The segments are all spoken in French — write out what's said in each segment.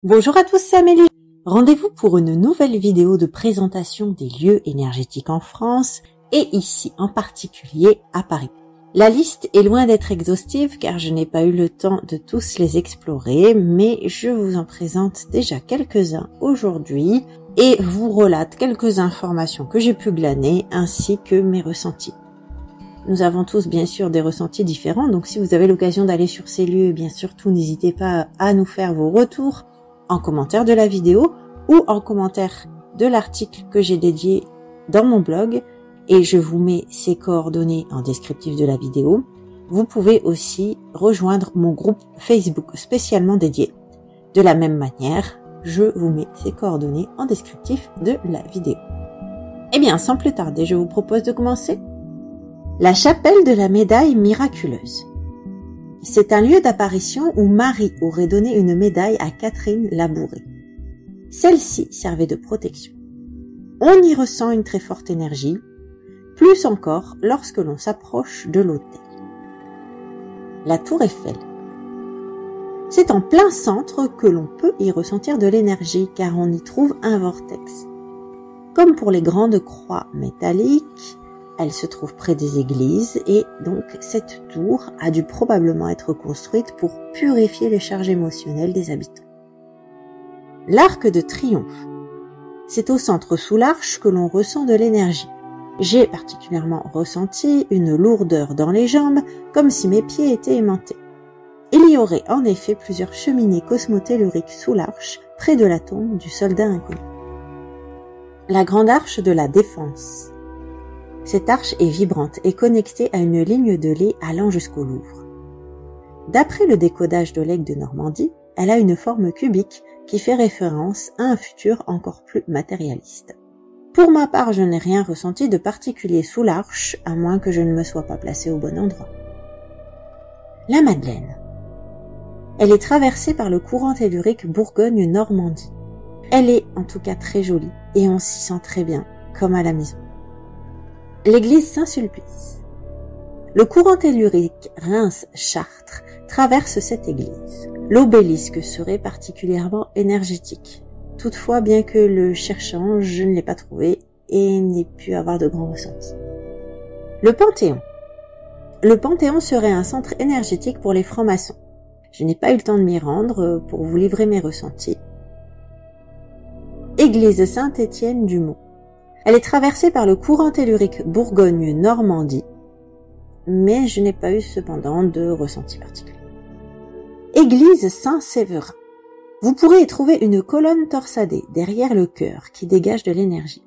Bonjour à tous, c'est Amélie. Rendez-vous pour une nouvelle vidéo de présentation des lieux énergétiques en France et ici en particulier à Paris. La liste est loin d'être exhaustive car je n'ai pas eu le temps de tous les explorer, mais je vous en présente déjà quelques-uns aujourd'hui et vous relate quelques informations que j'ai pu glaner ainsi que mes ressentis. Nous avons tous bien sûr des ressentis différents, donc si vous avez l'occasion d'aller sur ces lieux, bien surtout n'hésitez pas à nous faire vos retours en commentaire de la vidéo ou en commentaire de l'article que j'ai dédié dans mon blog et je vous mets ces coordonnées en descriptif de la vidéo. Vous pouvez aussi rejoindre mon groupe Facebook spécialement dédié. De la même manière, je vous mets ces coordonnées en descriptif de la vidéo. Eh bien, sans plus tarder, je vous propose de commencer. La chapelle de la médaille miraculeuse. C'est un lieu d'apparition où Marie aurait donné une médaille à Catherine Labouré. Celle-ci servait de protection. On y ressent une très forte énergie, plus encore lorsque l'on s'approche de l'autel. La tour Eiffel. C'est en plein centre que l'on peut y ressentir de l'énergie car on y trouve un vortex. Comme pour les grandes croix métalliques, elle se trouve près des églises et donc cette tour a dû probablement être construite pour purifier les charges émotionnelles des habitants. L'Arc de Triomphe. C'est au centre sous l'arche que l'on ressent de l'énergie. J'ai particulièrement ressenti une lourdeur dans les jambes comme si mes pieds étaient aimantés. Il y aurait en effet plusieurs cheminées cosmotelluriques sous l'arche près de la tombe du soldat inconnu. La Grande Arche de la Défense. Cette arche est vibrante et connectée à une ligne de lait allant jusqu'au Louvre. D'après le décodage de l'aigle de Normandie, elle a une forme cubique qui fait référence à un futur encore plus matérialiste. Pour ma part, je n'ai rien ressenti de particulier sous l'arche, à moins que je ne me sois pas placée au bon endroit. La Madeleine. Elle est traversée par le courant tellurique Bourgogne-Normandie. Elle est en tout cas très jolie et on s'y sent très bien, comme à la maison. L'église Saint-Sulpice. Le courant tellurique Reims-Chartres traverse cette église. L'obélisque serait particulièrement énergétique. Toutefois, bien que le cherchant, je ne l'ai pas trouvé et n'ai pu avoir de grands ressentis. Le Panthéon. Le Panthéon serait un centre énergétique pour les francs-maçons. Je n'ai pas eu le temps de m'y rendre pour vous livrer mes ressentis. Église Saint-Étienne-du-Mont. Elle est traversée par le courant tellurique Bourgogne-Normandie, mais je n'ai pas eu cependant de ressenti particulier. Église Saint-Séverin. Vous pourrez y trouver une colonne torsadée derrière le chœur qui dégage de l'énergie.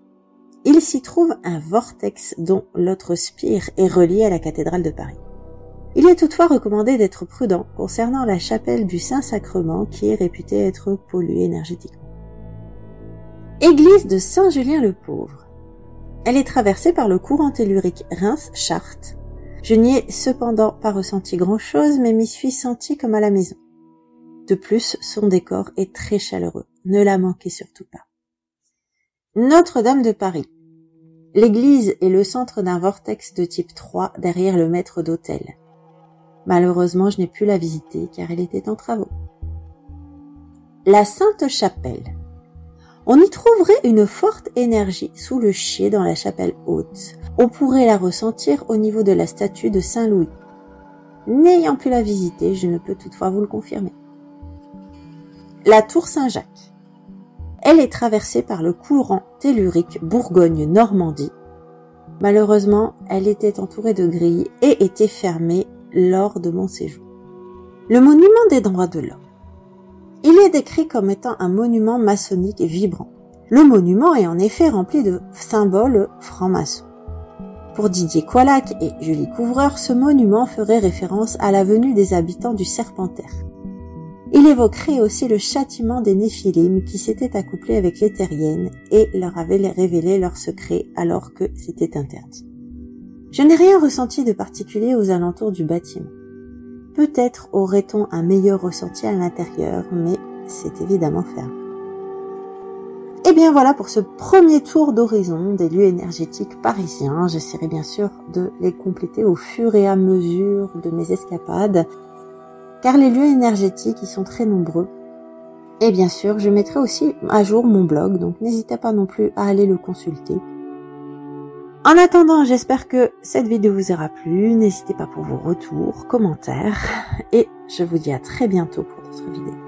Il s'y trouve un vortex dont l'autre spire est relié à la cathédrale de Paris. Il est toutefois recommandé d'être prudent concernant la chapelle du Saint-Sacrement qui est réputée être polluée énergétiquement. Église de Saint-Julien-le-Pauvre. Elle est traversée par le courant tellurique Reims-Chartres. Je n'y ai cependant pas ressenti grand-chose, mais m'y suis sentie comme à la maison. De plus, son décor est très chaleureux. Ne la manquez surtout pas. Notre-Dame de Paris. L'église est le centre d'un vortex de type 3 derrière le maître d'autel. Malheureusement, je n'ai pu la visiter car elle était en travaux. La Sainte-Chapelle. On y trouverait une forte énergie sous le chier dans la chapelle haute. On pourrait la ressentir au niveau de la statue de Saint-Louis. N'ayant pu la visiter, je ne peux toutefois vous le confirmer. La Tour Saint-Jacques. Elle est traversée par le courant tellurique Bourgogne-Normandie. Malheureusement, elle était entourée de grilles et était fermée lors de mon séjour. Le monument des droits de l'homme. Il est décrit comme étant un monument maçonnique vibrant. Le monument est en effet rempli de symboles francs-maçons. Pour Didier Coillac et Julie Couvreur, ce monument ferait référence à la venue des habitants du Serpentaire. Il évoquerait aussi le châtiment des Néphilim qui s'étaient accouplés avec les terriennes et leur avaient révélé leurs secrets alors que c'était interdit. Je n'ai rien ressenti de particulier aux alentours du bâtiment. Peut-être aurait-on un meilleur ressenti à l'intérieur, mais c'est évidemment fermé. Et bien voilà pour ce premier tour d'horizon des lieux énergétiques parisiens. J'essaierai bien sûr de les compléter au fur et à mesure de mes escapades, car les lieux énergétiques y sont très nombreux Et bien sûr, je mettrai aussi à jour mon blog, donc n'hésitez pas non plus à aller le consulter. En attendant, j'espère que cette vidéo vous aura plu. N'hésitez pas pour vos retours, commentaires, et je vous dis à très bientôt pour d'autres vidéos.